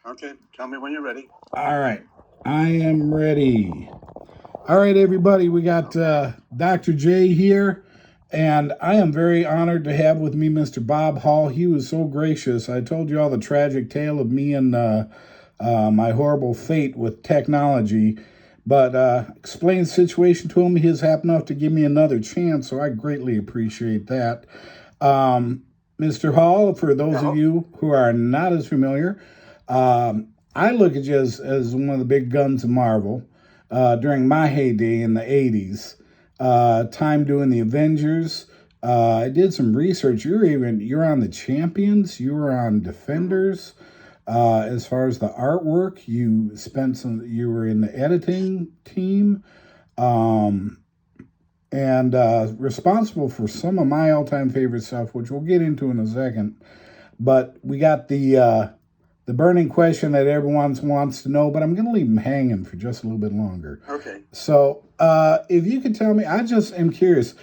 Okay, tell me when you're ready. All right. I am ready. All right, everybody. We got Okay. Dr. J here, and I am very honored to have with me Mr. Bob Hall. He was so gracious. I told you all the tragic tale of me and my horrible fate with technology, but explained the situation to him. He was happy enough to give me another chance, so I greatly appreciate that. Um, Mr. Hall, for those of Hello. you who are not as familiar, I look at you as one of the big guns of Marvel during my heyday in the 80s. Time doing the Avengers. I did some research. You're on the Champions. You were on Mm-hmm. Defenders. As far as the artwork, you were in the editing team. Um, and responsible for some of my all-time favorite stuff, which we'll get into in a second. But we got the burning question that everyone wants to know, but I'm going to leave them hanging for just a little bit longer. Okay. So, if you could tell me, I just am curious.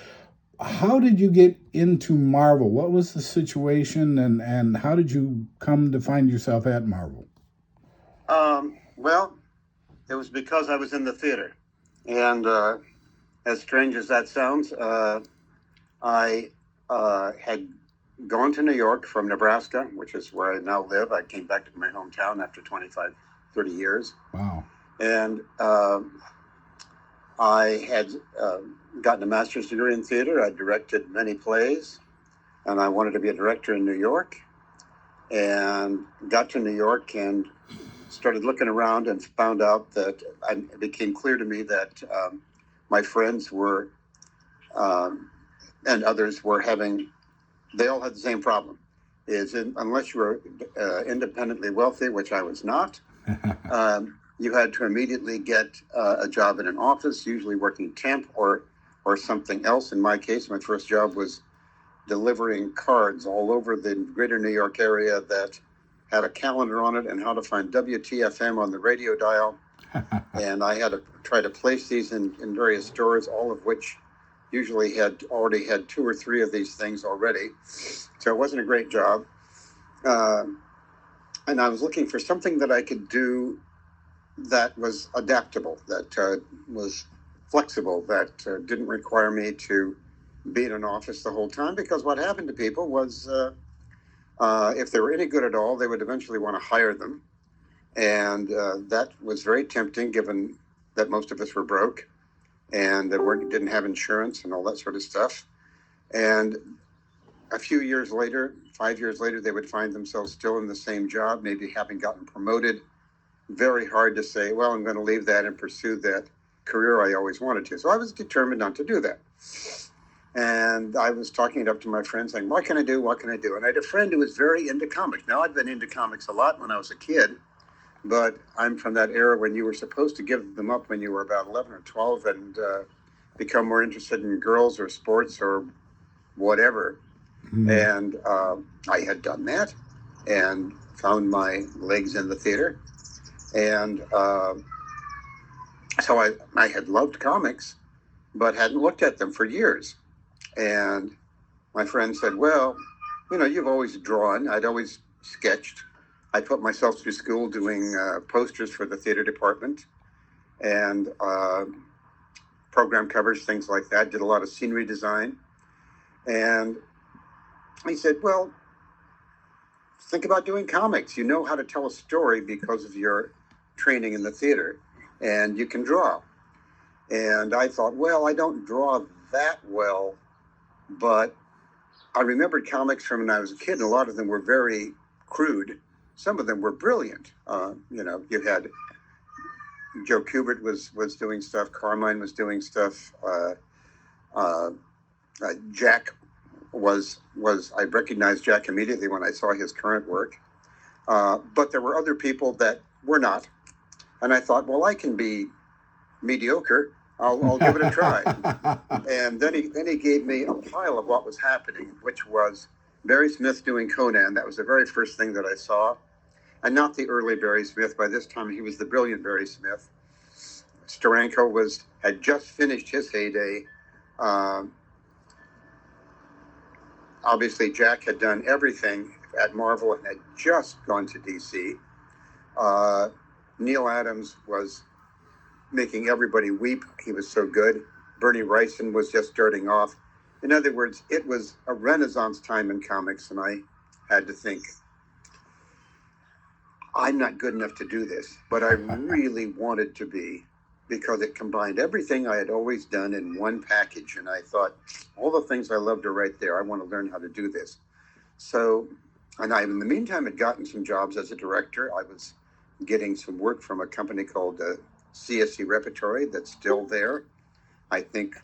How did you get into Marvel? What was the situation, and how did you come to find yourself at Marvel? Well, it was because I was in the theater, and as strange as that sounds, I had gone to New York from Nebraska, which is where I now live. I came back to my hometown after 25, 30 years, Wow. and I had gotten a master's degree in theater. I directed many plays, and I wanted to be a director in New York. And got to New York and started looking around and found out that it became clear to me that my friends were um, and others were having, they all had the same problem. Unless you were independently wealthy, which I was not, you had to immediately get a job in an office, usually working temp or something else. In my case, my first job was delivering cards all over the greater New York area that had a calendar on it and how to find WTFM on the radio dial. And I had to try to place these in various stores, all of which usually had already had two or three of these things already. So it wasn't a great job. Uh, and I was looking for something that I could do that was adaptable, that was flexible, that didn't require me to be in an office the whole time. Because what happened to people was if they were any good at all, they would eventually want to hire them. And that was very tempting given that most of us were broke and didn't have insurance and all that sort of stuff. And a few years later, 5 years later, they would find themselves still in the same job, maybe having gotten promoted. Very hard to say, well, I'm going to leave that and pursue that career I always wanted to. So I was determined not to do that. And I was talking it up to my friends saying, what can I do? What can I do? And I had a friend who was very into comics. Now, I'd been into comics a lot when I was a kid, but I'm from that era when you were supposed to give them up when you were about 11 or 12 and become more interested in girls or sports or whatever. Mm. And I had done that and found my legs in the theater. And so I had loved comics, but hadn't looked at them for years. And my friend said, well, you've always drawn. I'd always sketched. I put myself through school doing posters for the theater department and program covers, things like that. Did a lot of scenery design. And he said, well, think about doing comics. You know how to tell a story because of your training in the theater, and you can draw. And I thought, well, I don't draw that well, but I remembered comics from when I was a kid, and a lot of them were very crude. Some of them were brilliant. You had Joe Kubert was doing stuff. Carmine was doing stuff. Uh, Jack was I recognized Jack immediately when I saw his current work. But there were other people that were not, and I thought, well, I can be mediocre. I'll give it a try. And then he gave me a pile of what was happening, which was Barry Smith doing Conan. That was the very first thing that I saw, and not the early Barry Smith. By this time, he was the brilliant Barry Smith. Steranko had just finished his heyday. Um, Obviously, Jack had done everything at Marvel and had just gone to DC. Neil Adams was making everybody weep. He was so good. Bernie Wrightson was just starting off. In other words, it was a renaissance time in comics, and I had to think, I'm not good enough to do this, but I really wanted to be, because it combined everything I had always done in one package. And I thought, all the things I love to write there, I want to learn how to do this. So, and I, in the meantime, had gotten some jobs as a director. I was getting some work from a company called CSC Repertory that's still there. I think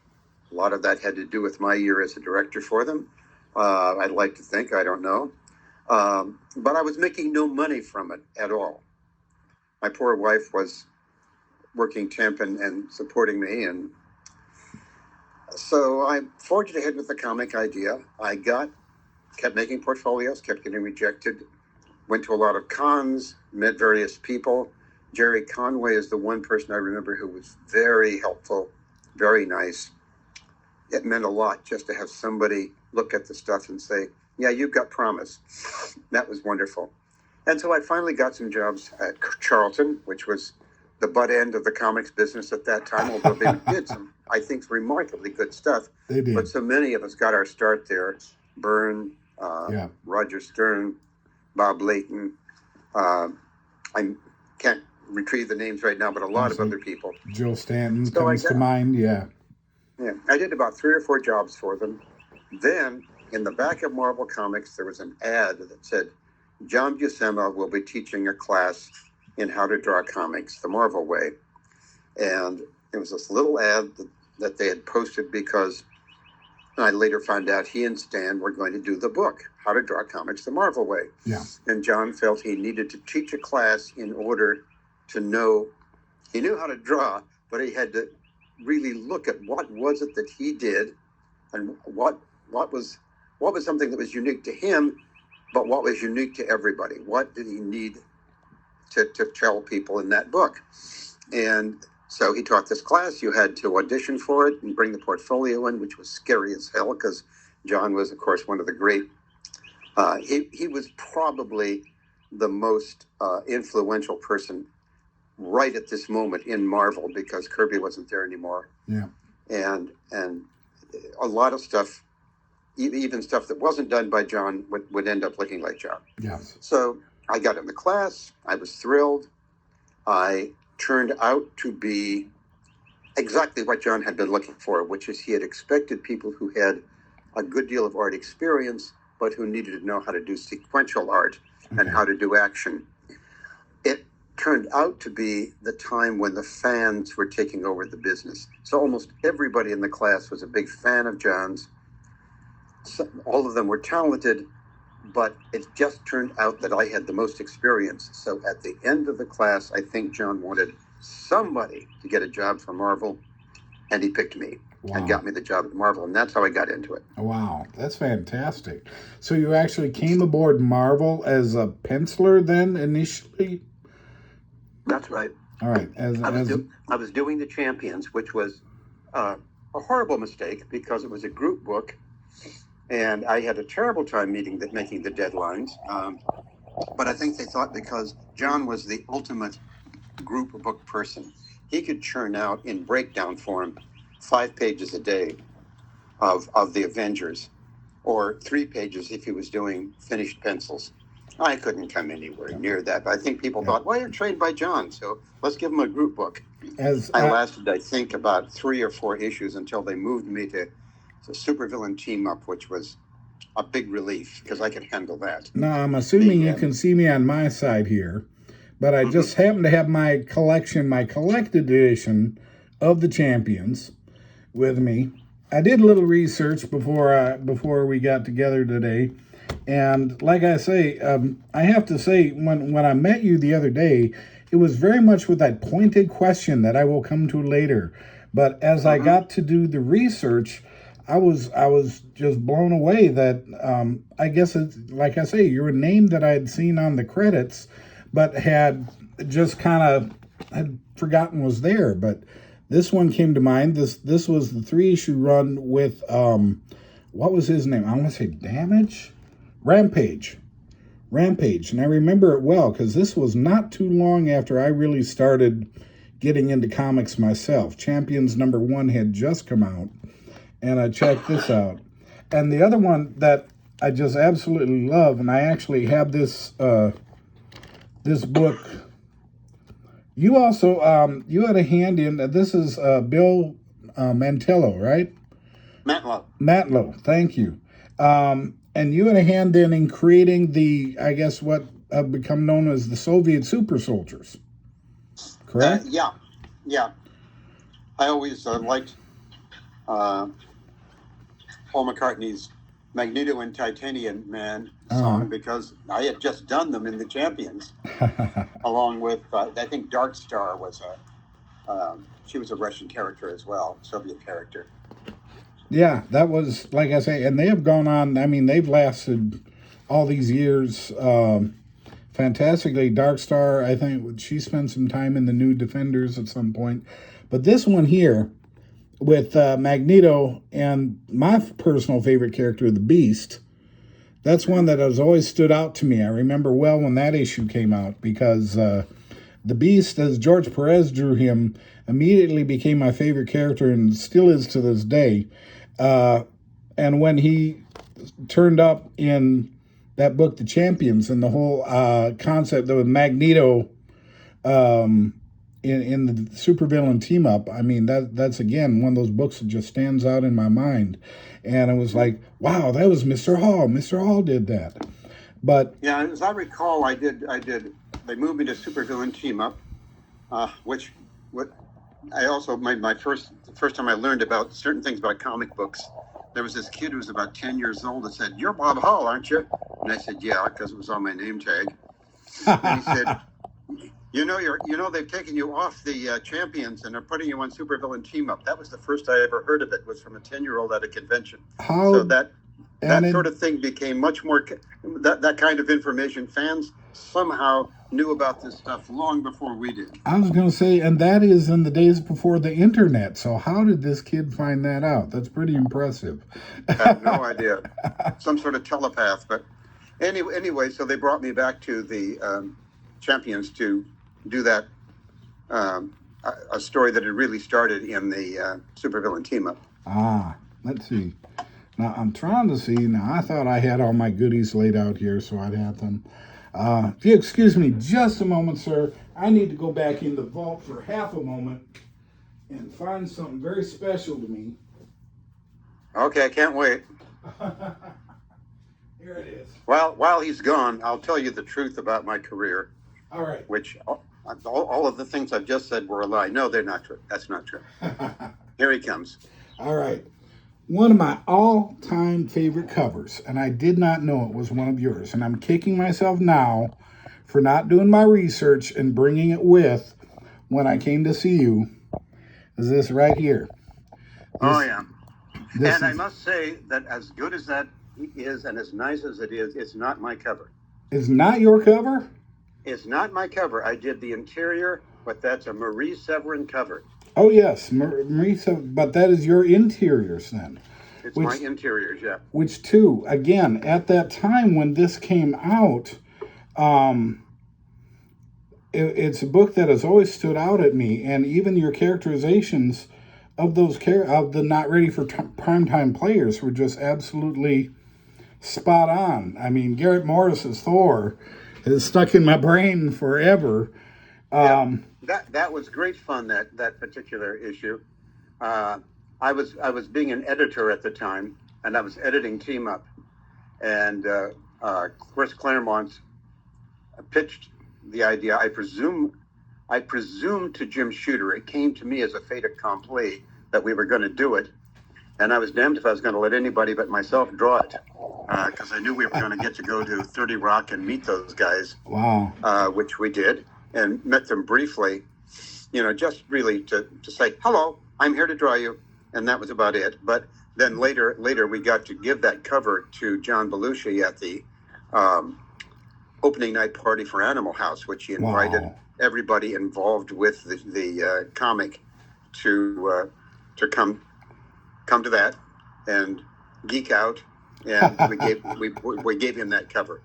a lot of that had to do with my year as a director for them. I'd like to think, I don't know. But I was making no money from it at all. My poor wife was working temp and supporting me. And so I forged ahead with the comic idea. Kept making portfolios, kept getting rejected, went to a lot of cons, met various people. Jerry Conway is the one person I remember who was very helpful, very nice. It meant a lot just to have somebody look at the stuff and say, yeah, you've got promise. That was wonderful. And so I finally got some jobs at Charlton, which was the butt end of the comics business at that time, although they did some, I think, remarkably good stuff. They did. But so many of us got our start there. Byrne, Roger Stern, Bob Layton. I can't retrieve the names right now, but a lot of other people. Jill Stanton comes to mind, yeah. Yeah, I did about 3 or 4 jobs for them. Then, in the back of Marvel Comics, there was an ad that said, John Buscema will be teaching a class in how to draw comics the Marvel way. And it was this little ad that they had posted because I later found out he and Stan were going to do the book, How to Draw Comics the Marvel Way. Yeah. And John felt he needed to teach a class in order to know, he knew how to draw, but he had to really look at what was it that he did and what was something that was unique to him, but what was unique to everybody. What did he need to tell people in that book? And so he taught this class. You had to audition for it and bring the portfolio in, which was scary as hell because John was, of course, one of the great. He was probably the most influential person right at this moment in Marvel because Kirby wasn't there anymore. Yeah. And a lot of stuff, even stuff that wasn't done by John, would end up looking like John. Yes. So I got in the class. I was thrilled. I turned out to be exactly what John had been looking for, which is he had expected people who had a good deal of art experience, but who needed to know how to do sequential art and how to do action. It turned out to be the time when the fans were taking over the business. So almost everybody in the class was a big fan of John's. All of them were talented, but it just turned out that I had the most experience. So at the end of the class, I think John wanted somebody to get a job for Marvel, and he picked me. Wow. And got me the job at Marvel, and that's how I got into it. Wow, that's fantastic. So you actually came aboard Marvel as a penciler then initially? That's right. All right. I was doing the Champions, which was a horrible mistake because it was a group book, and I had a terrible time making the deadlines. But I think they thought because John was the ultimate group book person, he could churn out in breakdown form 5 pages a day of the Avengers, or 3 pages if he was doing finished pencils. I couldn't come anywhere near that. But I think people thought, well, you're trained by John, so let's give him a group book. I lasted, I think, about 3 or 4 issues until they moved me to the supervillain team up, which was a big relief because I could handle that. Now, I'm assuming you can see me on my side here, but I just happen to have my collected edition of the Champions with me. I did a little research before we got together today, and like I say, I have to say when I met you the other day, it was very much with that pointed question that I will come to later. But as I got to do the research, I was just blown away that I guess it's like I say, you're a name that I had seen on the credits, but had just kind of had forgotten was there. But this one came to mind. This was the 3-issue run with what was his name? I want to say Rampage. Rampage. And I remember it well because this was not too long after I really started getting into comics myself. Champions #1 had just come out, and I checked this out. And the other one that I just absolutely love, and I actually have this this book. You also you had a hand in. This is Bill Mantello, right? Matlow. Matlow. Thank you. And you had a hand in creating the, I guess, what have become known as the Soviet super soldiers. Correct? Yeah. I always liked Paul McCartney's Magneto and Titanium Man song because I had just done them in the Champions, along with I think Dark Star was she was a Russian character as well, Soviet character. Yeah, that was, like I say, and they have gone on. I mean, they've lasted all these years fantastically. Dark Star, I think she spent some time in the New Defenders at some point. But this one here with Magneto and my personal favorite character, the Beast, that's one that has always stood out to me. I remember well when that issue came out because the Beast, as George Perez drew him, immediately became my favorite character and still is to this day. And when he turned up in that book, The Champions, and the whole concept of Magneto in the supervillain team up, I mean, that's again one of those books that just stands out in my mind. And it was like, wow, that was Mr. Hall. Mr. Hall did that. But yeah, as I recall, I did. They moved me to supervillain team up, which I also the first time I learned about certain things about comic books. There was this kid who was about 10 years old that said, "You're Bob Hall, aren't you?" And I said, "Yeah," because it was on my name tag. And he said, "You know, they've taken you off the Champions and are putting you on supervillain team up." That was the first I ever heard of it. Was from a 10-year-old at a convention. So that sort of thing became much more. That kind of information, fans somehow knew about this stuff long before we did. I was going to say, and that is in the days before the internet. So how did this kid find that out? That's pretty impressive. I have no idea. Some sort of telepath. But anyway, so they brought me back to the Champions to do that, a story that had really started in the supervillain team up. Let's see. Now, I'm trying to see. Now, I thought I had all my goodies laid out here, so I'd have them. If you excuse me just a moment, sir, I need to go back in the vault for half a moment and find something very special to me. Okay, I can't wait. Here it is. Well, while he's gone, I'll tell you the truth about my career. All right. Which all of the things I've just said were a lie. No, they're not true. That's not true. Here he comes. All right. One of my all-time favorite covers, and I did not know it was one of yours, and I'm kicking myself now for not doing my research and bringing it with when I came to see you, is this right here. And I must say that as good as that is and as nice as it is, it's not my cover. It's not your cover? It's not my cover. I did the interior, but that's a Marie Severin cover. Oh, yes, Marie, but that is your interiors then. It's my interiors, yeah. Which, too, again, at that time when this came out, it's a book that has always stood out at me, and even your characterizations of those of the not ready for primetime players were just absolutely spot on. I mean, Garrett Morris's Thor is stuck in my brain forever. That was great fun. That particular issue. I was being an editor at the time, and I was editing Team Up, and Chris Claremont pitched the idea. I presume to Jim Shooter. It came to me as a fait accompli that we were going to do it, and I was damned if I was going to let anybody but myself draw it, because I knew we were going to get to go to 30 Rock and meet those guys. Wow. Which we did, and met them briefly, just really to say, hello, I'm here to draw you. And that was about it. But then later we got to give that cover to John Belushi at the opening night party for Animal House, which he invited everybody involved with the comic to come to that and geek out. And we gave him that cover.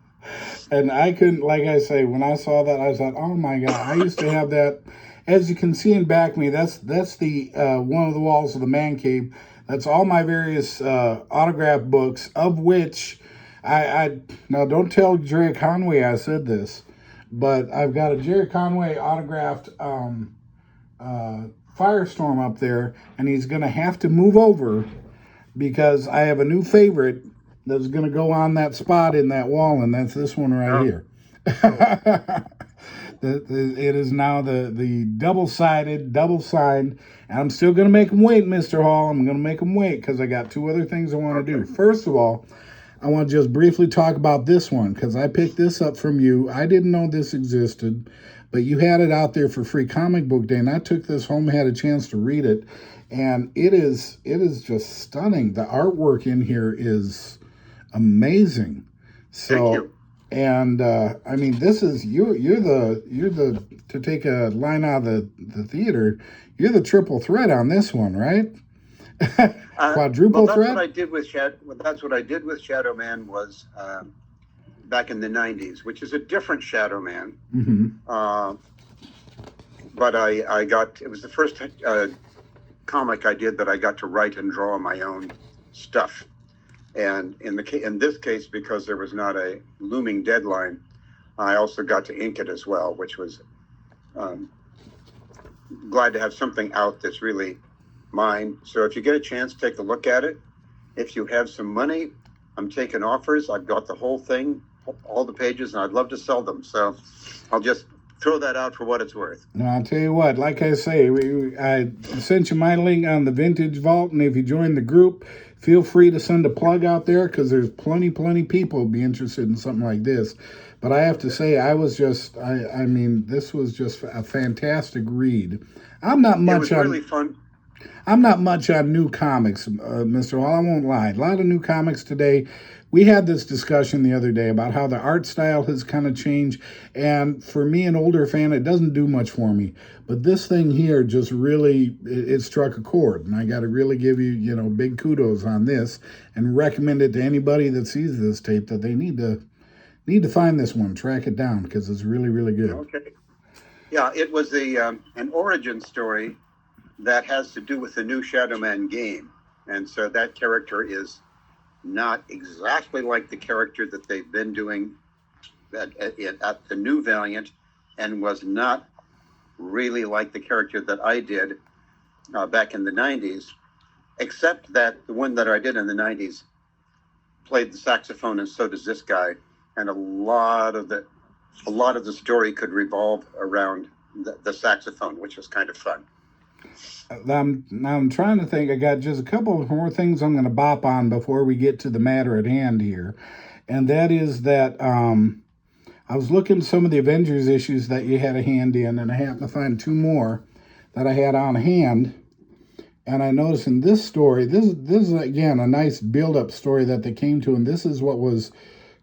And I couldn't, like I say, when I saw that, I thought, oh my God, I used to have that. As you can see in back of me, that's the one of the walls of the man cave. That's all my various autograph books, of which I now don't tell Jerry Conway I said this, but I've got a Jerry Conway autographed Firestorm up there, and he's going to have to move over because I have a new favorite that's going to go on that spot in that wall, and that's this one right here. It is now the double-sided, double-signed, and I'm still going to make them wait, Mr. Hall. I'm going to make them wait because I got two other things I want to do. First of all, I want to just briefly talk about this one because I picked this up from you. I didn't know this existed, but you had it out there for free comic book day, and I took this home, had a chance to read it, and it is just stunning. The artwork in here is amazing. So, Thank you. and I mean, this is you're the to take a line out of the theater. You're the triple threat on this one, right? Quadruple that's threat. What I did with that's what I did with Shadow Man was back in the '90s, which is a different Shadow Man. Mm-hmm. But I got it was the first comic I did that I got to write and draw my own stuff. And in this case, because there was not a looming deadline, I also got to ink it as well, which was glad to have something out that's really mine. So if you get a chance, take a look at it. If you have some money, I'm taking offers. I've got the whole thing, all the pages, and I'd love to sell them. So I'll just throw that out for what it's worth. Now, I'll tell you what, like I say, I sent you my link on the Vintage Vault, and if you join the group, feel free to send a plug out there because there's plenty people be interested in something like this. But I have to say, I mean, this was just a fantastic read. I'm not much It was really fun. I'm not much on new comics, Mr. Hall. I won't lie. A lot of new comics today. We had this discussion the other day about how the art style has kind of changed. And for me, an older fan, it doesn't do much for me. But this thing here just really, it struck a chord. And I got to really give you, big kudos on this and recommend it to anybody that sees this tape that they need to find this one, track it down because it's really, really good. Okay. Yeah, it was an origin story that has to do with the new Shadow Man game. And so that character is not exactly like the character that they've been doing at the new Valiant, and was not really like the character that I did back in the 90s, except that the one that I did in the 90s played the saxophone, and so does this guy. And a lot of the story could revolve around the saxophone, which was kind of fun. I'm trying to think. I got just a couple of more things I'm going to bop on before we get to the matter at hand here. And that is that I was looking at some of the Avengers issues that you had a hand in, and I happened to find two more that I had on hand. And I noticed in this story, this is, again, a nice build-up story that they came to, and this is what was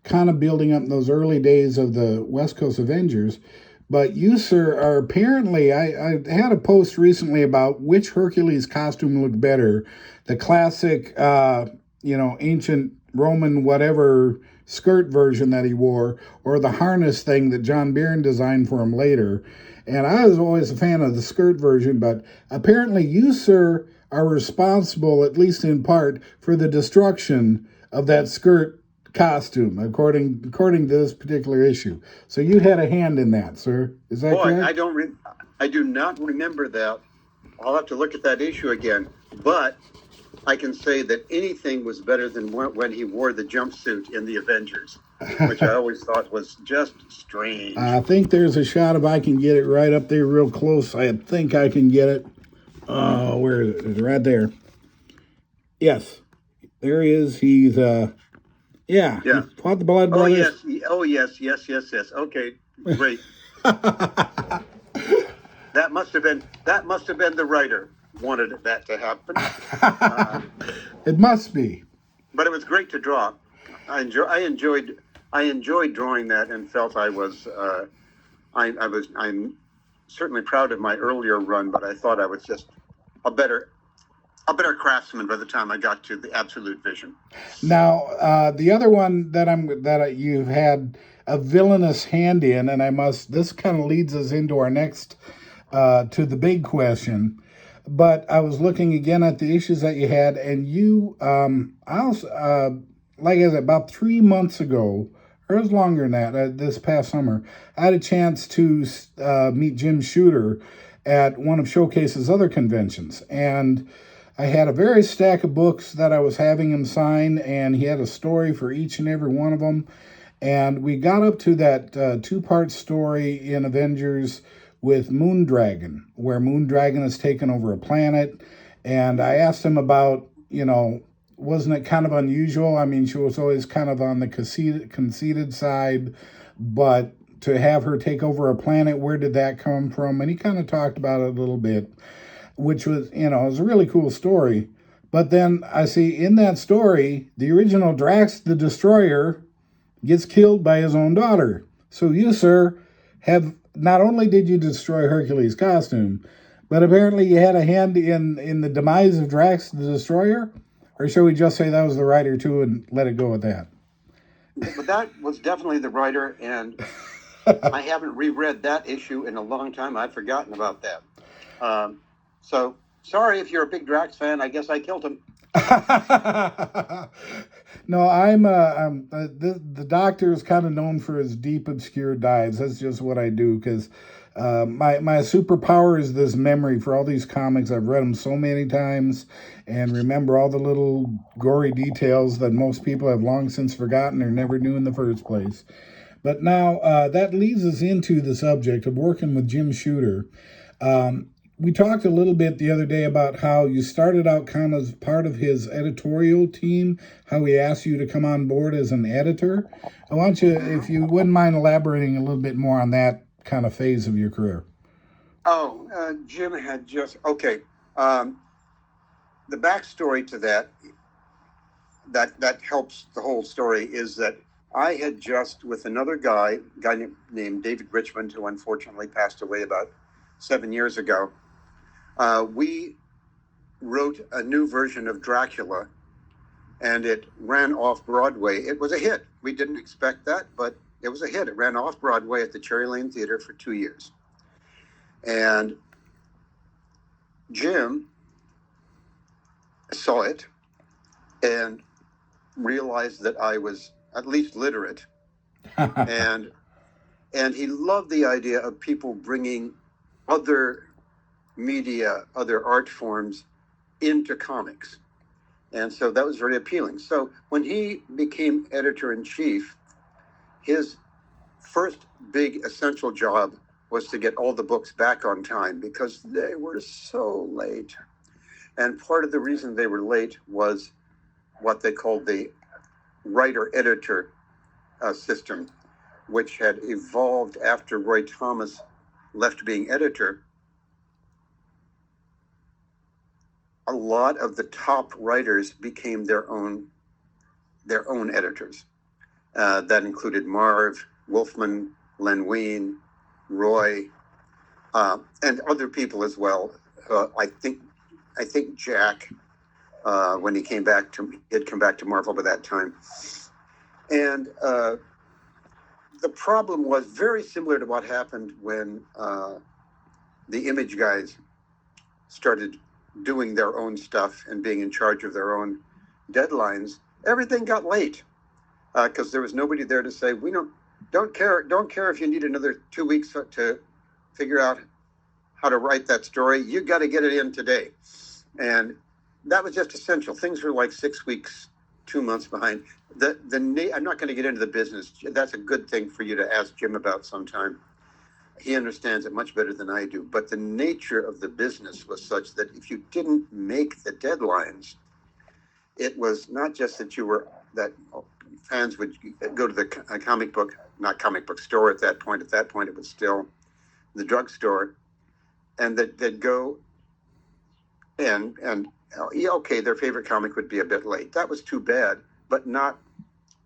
kind of building up in those early days of the West Coast Avengers. But you, sir, are apparently, I had a post recently about which Hercules costume looked better, the classic, ancient Roman whatever skirt version that he wore, or the harness thing that John Byrne designed for him later. And I was always a fan of the skirt version, but apparently you, sir, are responsible, at least in part, for the destruction of that skirt costume, according to this particular issue. So you had a hand in that, sir. Is that correct? I do not remember that. I'll have to look at that issue again. But I can say that anything was better than when he wore the jumpsuit in the Avengers, which I always thought was just strange. I think there's a shot if I can get it right up there real close. I think I can get it. Where is it? It's right there. Yes. There he is. He's Yeah. He fought the Blood Brothers. Oh yes. Okay, great. That must have been the writer wanted that to happen. It must be. But it was great to draw. I enjoyed drawing that, and felt I'm certainly proud of my earlier run, but I thought I was just a better a better craftsman by the time I got to the absolute vision. Now, the other one you've had a villainous hand in, and this kind of leads us into our next to the big question. But I was looking again at the issues that you had, and I also, like I said, about 3 months ago, or it was longer than that, this past summer, I had a chance to meet Jim Shooter at one of Showcase's other conventions. And I had a various stack of books that I was having him sign, and he had a story for each and every one of them. And we got up to that two-part story in Avengers with Moondragon, where Moondragon has taken over a planet. And I asked him about, wasn't it kind of unusual? I mean, she was always kind of on the conceited side, but to have her take over a planet, where did that come from? And he kind of talked about it a little bit, which was, it was a really cool story. But then I see in that story, the original Drax the Destroyer gets killed by his own daughter. So you, sir, not only did you destroy Hercules' costume, but apparently you had a hand in the demise of Drax the Destroyer? Or shall we just say that was the writer too and let it go with that? But that was definitely the writer, and I haven't reread that issue in a long time. I've forgotten about that. So sorry if you're a big Drax fan. I guess I killed him. No, the Doctor is kind of known for his deep, obscure dives. That's just what I do, because my superpower is this memory for all these comics. I've read them so many times and remember all the little gory details that most people have long since forgotten or never knew in the first place. But now that leads us into the subject of working with Jim Shooter. We talked a little bit the other day about how you started out kind of as part of his editorial team, how he asked you to come on board as an editor. I want you, if you wouldn't mind elaborating a little bit more on that kind of phase of your career. Jim had okay. The backstory to that helps the whole story is that I had just, with another guy named David Richmond, who unfortunately passed away about 7 years ago, we wrote a new version of Dracula, and it ran off Broadway. It was a hit. We didn't expect that, but it was a hit. It ran off Broadway at the Cherry Lane Theater for 2 years. And Jim saw it and realized that I was at least literate. and he loved the idea of people bringing other media, other art forms into comics. And so that was very appealing. So when he became editor-in-chief, his first big essential job was to get all the books back on time because they were so late. And part of the reason they were late was what they called the writer-editor system, which had evolved after Roy Thomas left being editor. A lot of the top writers became their own editors. That included Marv, Wolfman, Len Wein, Roy, and other people as well. I think Jack, when he had come back to Marvel by that time. And the problem was very similar to what happened when the Image guys started doing their own stuff and being in charge of their own deadlines. Everything got late because there was nobody there to say, we don't care if you need another 2 weeks to figure out how to write that story. You got to get it in today. And that was just essential. Things were like 6 weeks, 2 months behind. I'm not going to get into the business. That's a good thing for you to ask Jim about sometime. He understands it much better than I do. But the nature of the business was such that if you didn't make the deadlines, it was not just that fans would go to the not comic book store at that point. At that point, it was still the drugstore, and that they'd go and okay, their favorite comic would be a bit late. That was too bad, but not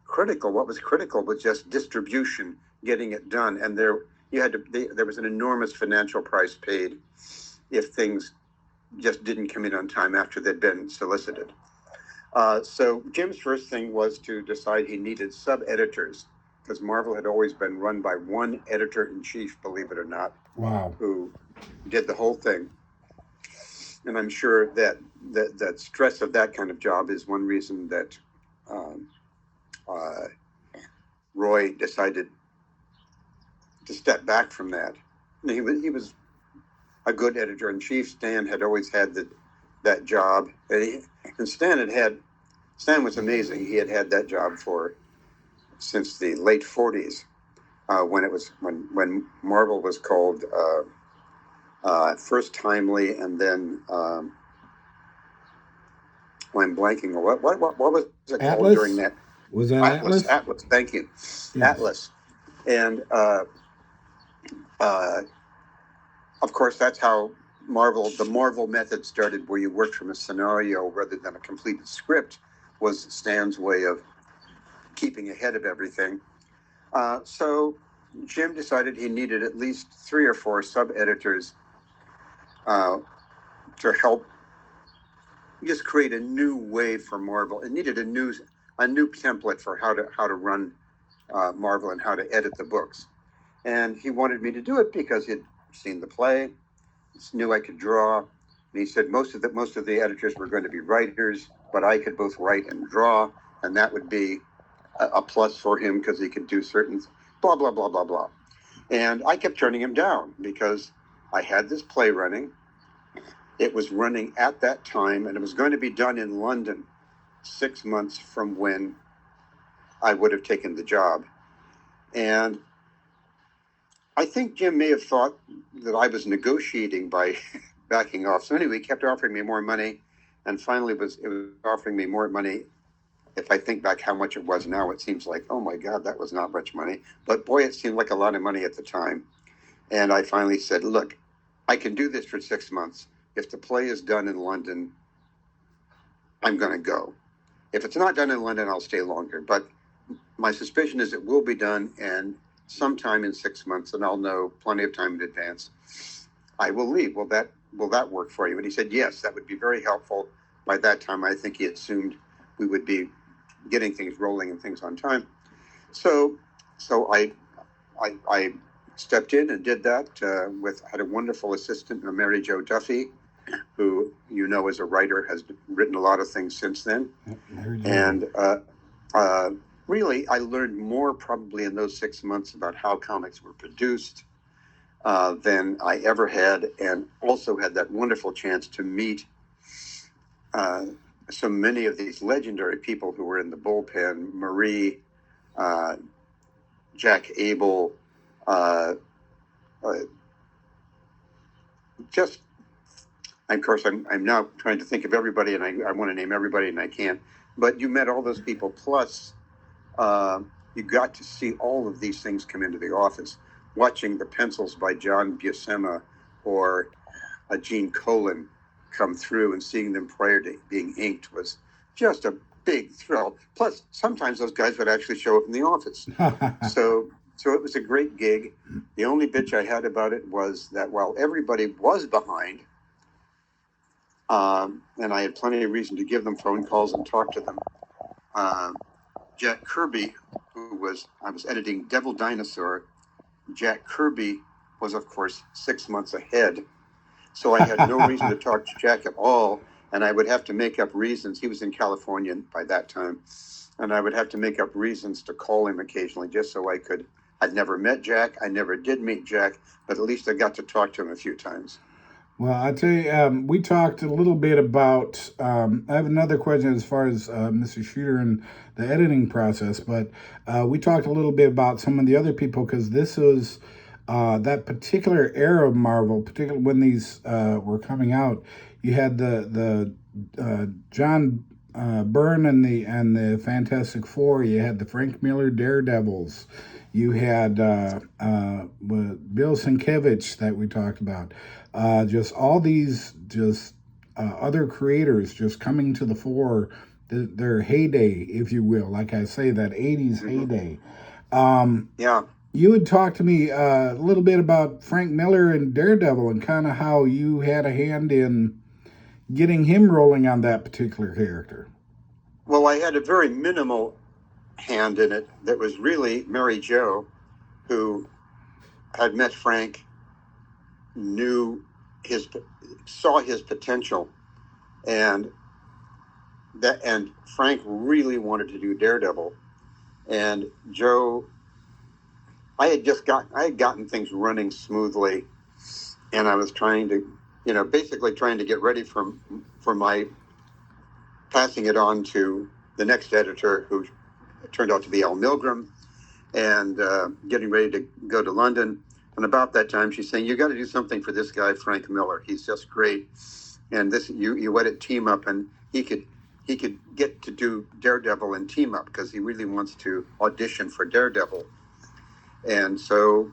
critical. What was critical was just distribution, getting it done, and there was an enormous financial price paid if things just didn't come in on time after they'd been solicited. So Jim's first thing was to decide he needed sub-editors, because Marvel had always been run by one editor-in-chief, believe it or not, Wow. who did the whole thing. And I'm sure that stress of that kind of job is one reason that Roy decided to step back from that. And he was a good editor-in-chief. Stan had always had that job. And Stan was amazing. He had that job since the late 40s, when Marvel was called first Timely, and then I'm blanking. What was it Atlas? called during that? Was that Atlas? Atlas. Thank you, yes. Atlas. And of course, that's how the Marvel method started, where you worked from a scenario rather than a completed script, was Stan's way of keeping ahead of everything. So Jim decided he needed at least 3 or 4 sub-editors to help just create a new way for Marvel. It needed a new template for how to run Marvel and how to edit the books. And he wanted me to do it because he'd seen the play, knew I could draw. And he said most of the editors were going to be writers, but I could both write and draw, and that would be a plus for him because he could do certain blah, blah, blah, blah, blah. And I kept turning him down because I had this play running. It was running at that time, and it was going to be done in London 6 months from when I would have taken the job. And I think Jim may have thought that I was negotiating by backing off. So anyway, he kept offering me more money, and finally it was offering me more money. If I think back how much it was now, it seems like, oh my God, that was not much money. But boy, it seemed like a lot of money at the time. And I finally said, look, I can do this for 6 months. If the play is done in London, I'm going to go. If it's not done in London, I'll stay longer. But my suspicion is it will be done, and sometime in 6 months, and I'll know plenty of time in advance, I will leave. Will that work for you? And he said, yes, that would be very helpful. By that time, I think he assumed we would be getting things rolling and things on time. So I stepped in and did that. Had a wonderful assistant, Mary Jo Duffy, who as a writer has written a lot of things since then. And really, I learned more probably in those 6 months about how comics were produced than I ever had, and also had that wonderful chance to meet so many of these legendary people who were in the bullpen: Marie, Jack Abel, of course, I'm now trying to think of everybody, and I want to name everybody, and I can't. But you met all those people, plus you got to see all of these things come into the office. Watching the pencils by John Buscema or Gene Colan come through and seeing them prior to being inked was just a big thrill. Plus, sometimes those guys would actually show up in the office. So it was a great gig. The only bitch I had about it was that while everybody was behind, and I had plenty of reason to give them phone calls and talk to them, Jack Kirby, I was editing Devil Dinosaur. Jack Kirby was, of course, 6 months ahead. So I had no reason to talk to Jack at all, and I would have to make up reasons. He was in California by that time, and I would have to make up reasons to call him occasionally just so I'd never met Jack. I never did meet Jack, but at least I got to talk to him a few times. Well, I tell you, we talked a little bit about, I have another question as far as Mr. Shooter and the editing process, but we talked a little bit about some of the other people, because this was that particular era of Marvel, particularly when these were coming out. You had the John Byrne and the Fantastic Four. You had the Frank Miller Daredevils. You had Bill Sienkiewicz that we talked about. Just all these other creators just coming to the fore, their heyday, if you will. Like I say, that 80s heyday. Yeah. You would talk to me a little bit about Frank Miller and Daredevil, and kind of how you had a hand in getting him rolling on that particular character? Well, I had a very minimal hand in it. That was really Mary Jo, who had met Frank, knew saw his potential, and Frank really wanted to do Daredevil, and Joe, I had gotten things running smoothly, and I was trying to, basically trying to get ready for my passing it on to the next editor, who turned out to be Al Milgram, and getting ready to go to London. And about that time, she's saying, "You got to do something for this guy, Frank Miller. He's just great. And this, you let it team up, and he could get to do Daredevil and team up, because he really wants to audition for Daredevil." And so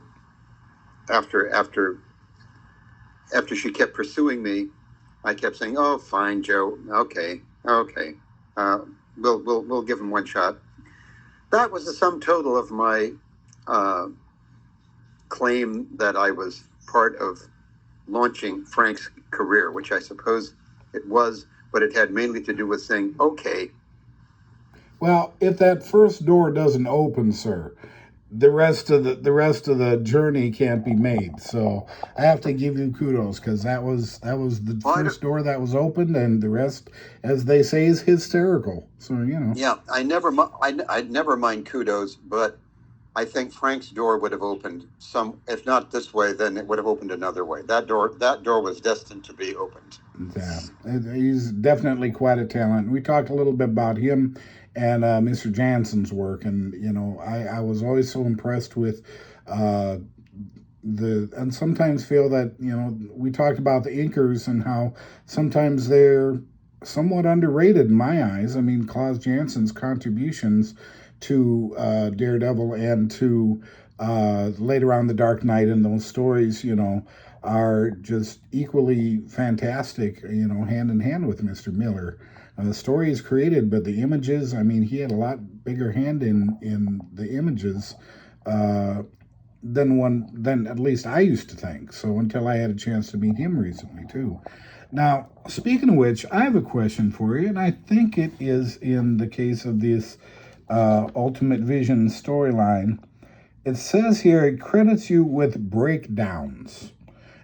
after she kept pursuing me, I kept saying, "Oh, fine, Joe. Okay. We'll give him one shot." That was the sum total of my claim that I was part of launching Frank's career, which I suppose it was, but it had mainly to do with saying, okay. Well, if that first door doesn't open, sir, the rest of the journey can't be made. So I have to give you kudos, because that was the first door that was opened, and the rest, as they say, is hysterical. So Yeah, I never mind kudos, but I think Frank's door would have opened if not this way, then it would have opened another way. That door was destined to be opened. Yeah, he's definitely quite a talent. We talked a little bit about him and Mr. Jansen's work, and I was always so impressed with and sometimes feel that we talked about the inkers and how sometimes they're somewhat underrated in my eyes. I mean, Klaus Jansen's contributions to Daredevil and to later on The Dark Knight and those stories, are just equally fantastic, hand in hand with Mr. Miller. The story is created, but the images, I mean, he had a lot bigger hand in the images than at least I used to think. So until I had a chance to meet him recently, too. Now, speaking of which, I have a question for you, and I think it is in the case of this Ultimate Vision storyline. It says here it credits you with breakdowns,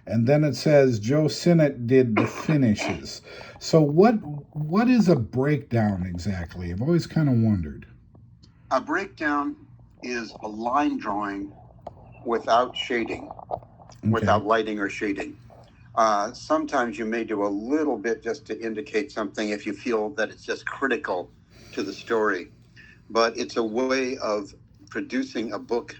and then it says Joe Sinnott did the finishes. So what is a breakdown exactly? I've always kind of wondered. A breakdown is a line drawing without shading, without lighting or shading. Sometimes you may do a little bit just to indicate something if you feel that it's just critical to the story. But it's a way of producing a book.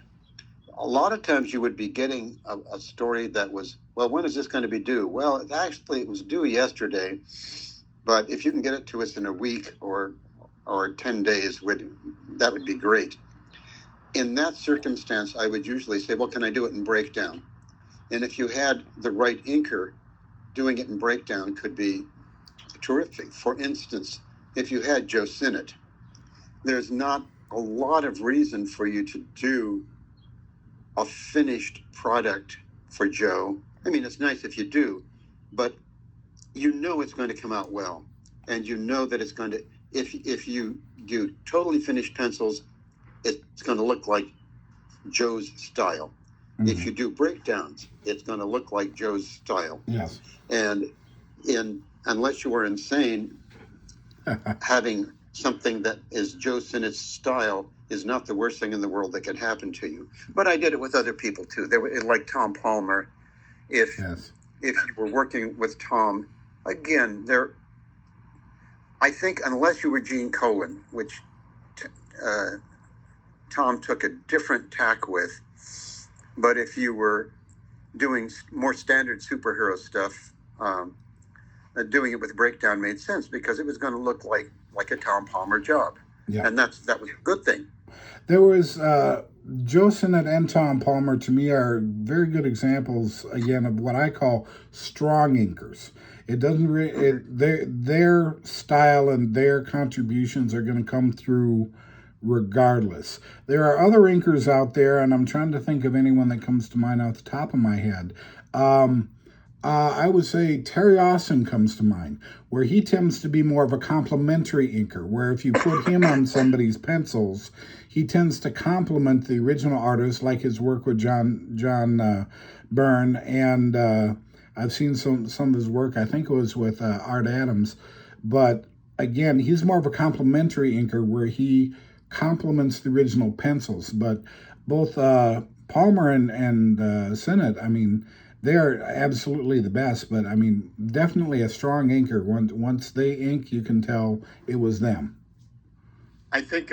A lot of times you would be getting a story that was, well, when is this going to be due? Well, it was due yesterday, but if you can get it to us in a week or 10 days, that would be great. In that circumstance, I would usually say, well, can I do it in breakdown? And if you had the right inker, doing it in breakdown could be terrific. For instance, if you had Joe Sinnott, there's not a lot of reason for you to do a finished product for Joe. I mean, it's nice if you do, but it's going to come out well. And that it's going to, if you do totally finished pencils, it's going to look like Joe's style. Mm-hmm. If you do breakdowns, it's going to look like Joe's style. Yes. And unless you are insane, having something that is Joe Sinnott's style is not the worst thing in the world that could happen to you. But I did it with other people too. They were like Tom Palmer. If you were working with Tom, again, I think unless you were Gene Colan, which Tom took a different tack with, but if you were doing more standard superhero stuff, doing it with breakdown made sense because it was going to look like a Tom Palmer job. Yeah. And that was a good thing. There was Joe Sinnott and Tom Palmer, to me, are very good examples, again, of what I call strong inkers. It doesn't their style and their contributions are going to come through regardless. There are other inkers out there, and I'm trying to think of anyone that comes to mind off the top of my head. I would say Terry Austin comes to mind, where he tends to be more of a complimentary inker, where if you put him on somebody's pencils, he tends to complement the original artist, like his work with John Byrne, and I've seen some of his work. I think it was with Art Adams, but again, he's more of a complimentary inker, where he complements the original pencils. But both Palmer and Sinnott, I mean, they are absolutely the best, but I mean, definitely a strong inker. Once they ink, you can tell it was them. I think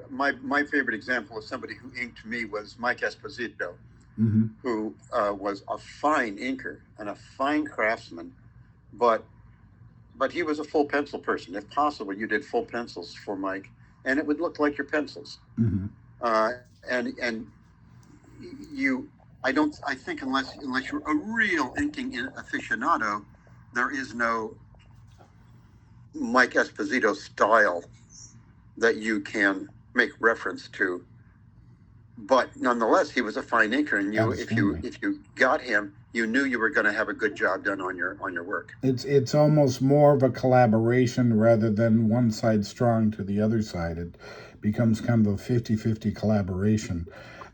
my favorite example of somebody who inked me was Mike Esposito, Mm-hmm. who was a fine inker and a fine craftsman, but he was a full pencil person. If possible, you did full pencils for Mike, and it would look like your pencils. Mm-hmm. And you, I think unless you're a real inking aficionado, there is no Mike Esposito style that you can make reference to. But nonetheless, he was a fine inker, and if you got him, you knew you were going to have a good job done on your work. It's almost more of a collaboration rather than one side strong to the other side. It becomes kind of a 50-50 collaboration.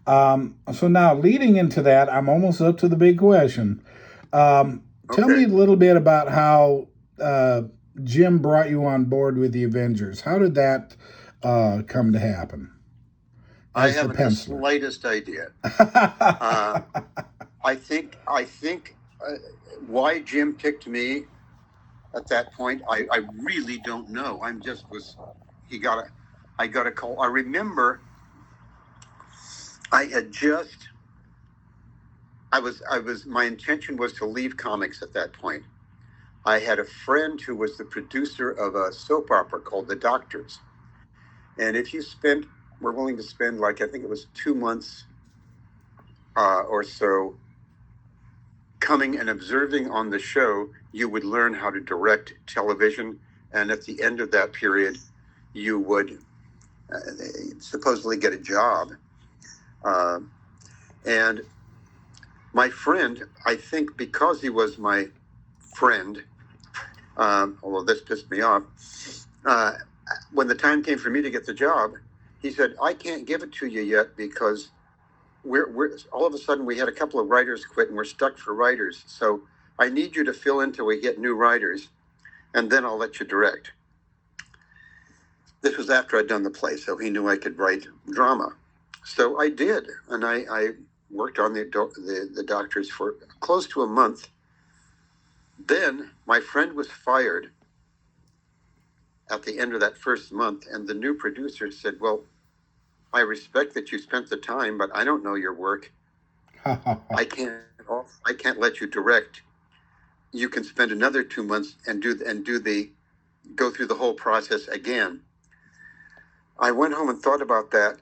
So now, leading into that, I'm almost up to the big question. Tell me a little bit about how Jim brought you on board with the Avengers. How did that come to happen? I haven't the slightest idea. I think why Jim picked me at that point, I really don't know. I got a call. I remember my intention was to leave comics at that point. I had a friend who was the producer of a soap opera called The Doctors. And if you were willing to spend, like, I think it was 2 months or so coming and observing on the show, you would learn how to direct television. And at the end of that period, you would supposedly get a job. And my friend, I think because he was my friend, although this pissed me off, when the time came for me to get the job, he said, I can't give it to you yet because we're all of a sudden we had a couple of writers quit and we're stuck for writers. So I need you to fill in till we get new writers, and then I'll let you direct. This was after I'd done the play, so he knew I could write drama. So I did, and I worked on the Doctors for close to a month. Then my friend was fired at the end of that first month, and the new producer said, well, I respect that you spent the time, but I don't know your work. I can't let you direct. You can spend another 2 months and go through the whole process again. I went home and thought about that,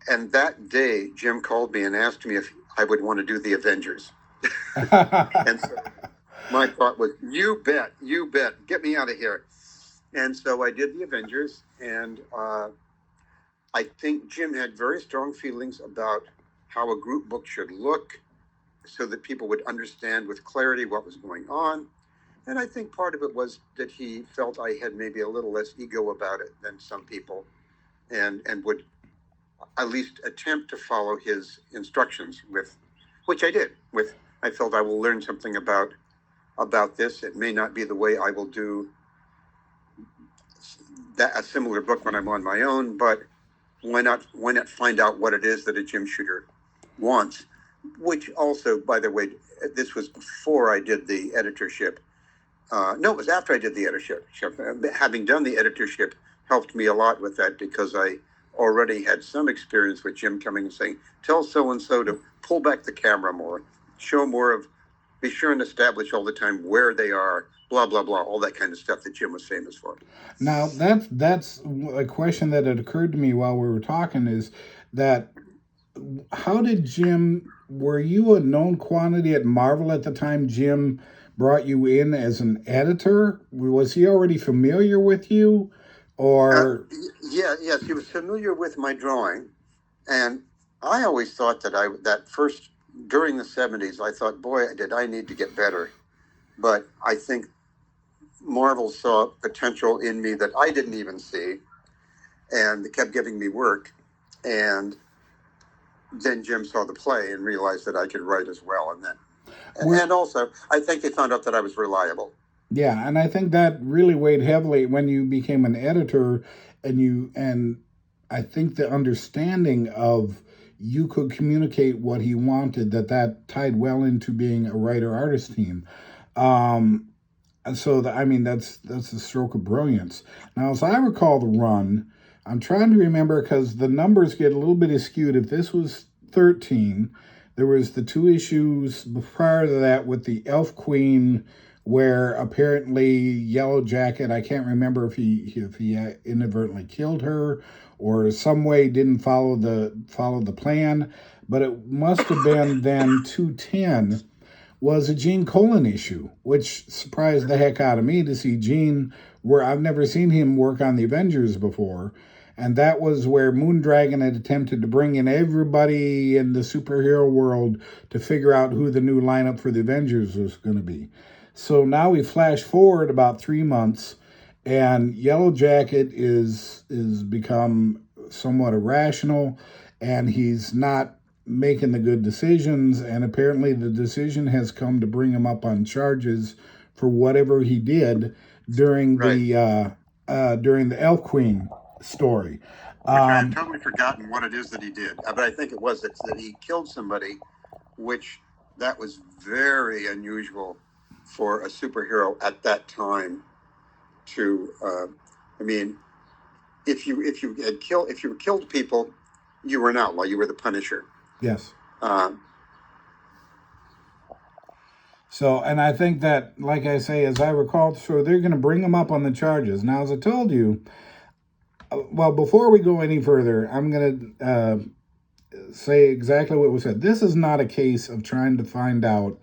and that day Jim called me and asked me if I would want to do the Avengers. And so my thought was, you bet, get me out of here. And so I did the Avengers, and I think Jim had very strong feelings about how a group book should look so that people would understand with clarity what was going on. And I think part of it was that he felt I had maybe a little less ego about it than some people, and would at least attempt to follow his instructions, which I did. I felt I will learn something about this. It may not be the way I will do a similar book when I'm on my own, but why not find out what it is that a Jim Shooter wants? Which also, by the way, this was before I did the editorship. No, it was after I did the editorship. Having done the editorship helped me a lot with that, because I already had some experience with Jim coming and saying, tell so-and-so to pull back the camera more, show more of, be sure and establish all the time where they are, blah, blah, blah, all that kind of stuff that Jim was famous for. Now, that's a question that had occurred to me while we were talking, is that how did Jim, were you a known quantity at Marvel at the time Jim brought you in as an editor? Was he already familiar with you? Or yes, he was familiar with my drawing, and I always thought that during the 70s, I thought, boy, did I need to get better. but I think Marvel saw potential in me that I didn't even see, and they kept giving me work. And then Jim saw the play and realized that I could write as well. And also, I think they found out that I was reliable. Yeah, and I think that really weighed heavily when you became an editor, and I think the understanding of you could communicate what he wanted, that tied well into being a writer artist team. And so I mean that's a stroke of brilliance. Now, as I recall the run, I'm trying to remember because the numbers get a little bit skewed. If this was 13, there was the 2 issues prior to that with the Elf Queen, where apparently Yellowjacket, I can't remember if he inadvertently killed her or some way didn't follow the plan, but it must have been then 210 was a Gene Colan issue, which surprised the heck out of me to see Gene, where I've never seen him work on the Avengers before. And that was where Moondragon had attempted to bring in everybody in the superhero world to figure out who the new lineup for the Avengers was going to be. So now we flash forward about 3 months, and Yellowjacket is become somewhat irrational, and he's not making the good decisions, and apparently the decision has come to bring him up on charges for whatever he did during the Elf Queen story. Which I have totally forgotten what it is that he did, but I think it was that he killed somebody, which that was very unusual for a superhero at that time. I mean, if you killed people, you were an outlaw. You were the Punisher. Yes. So, and I think that, like I say, as I recall, so they're going to bring him up on the charges. Now, as I told you, well, before we go any further, I'm going to say exactly what was said. This is not a case of trying to find out.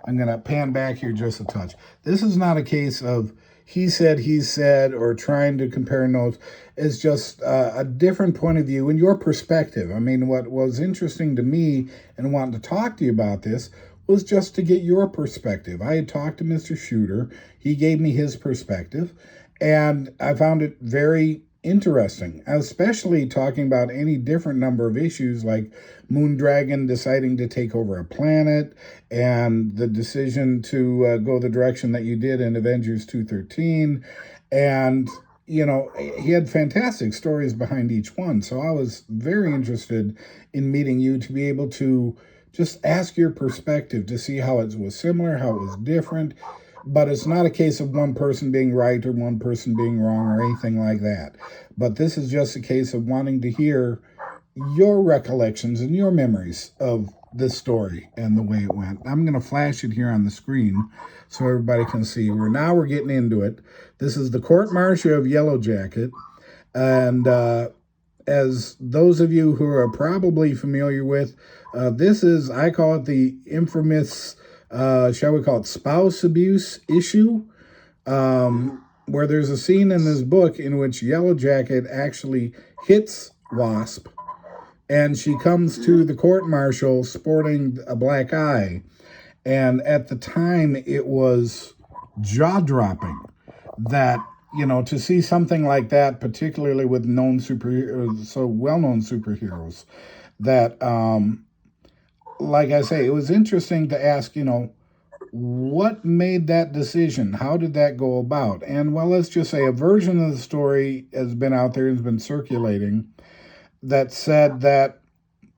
I'm going to pan back here just a touch. This is not a case of he said, or trying to compare notes. It's just a different point of view and your perspective. I mean, what was interesting to me and wanting to talk to you about this was just to get your perspective. I had talked to Mr. Shooter. He gave me his perspective, and I found it very interesting, especially talking about any different number of issues like Moondragon deciding to take over a planet and the decision to go the direction that you did in Avengers 213. And, you know, he had fantastic stories behind each one. So I was very interested in meeting you to be able to just ask your perspective to see how it was similar, how it was different. But it's not a case of one person being right or one person being wrong or anything like that. But this is just a case of wanting to hear your recollections and your memories of this story and the way it went. I'm going to flash it here on the screen so everybody can see. We're getting into it. This is the court-martial of Yellowjacket. And as those of you who are probably familiar with, this is, I call it the infamous, shall we call it spouse abuse issue, where there's a scene in this book in which Yellowjacket actually hits Wasp, and she comes to the court-martial sporting a black eye. And at the time, it was jaw-dropping that, you know, to see something like that, particularly with known superheroes, so well-known superheroes, that, like I say, it was interesting to ask, you know, what made that decision? How did that go about? And, well, let's just say a version of the story has been out there, has been circulating, that said that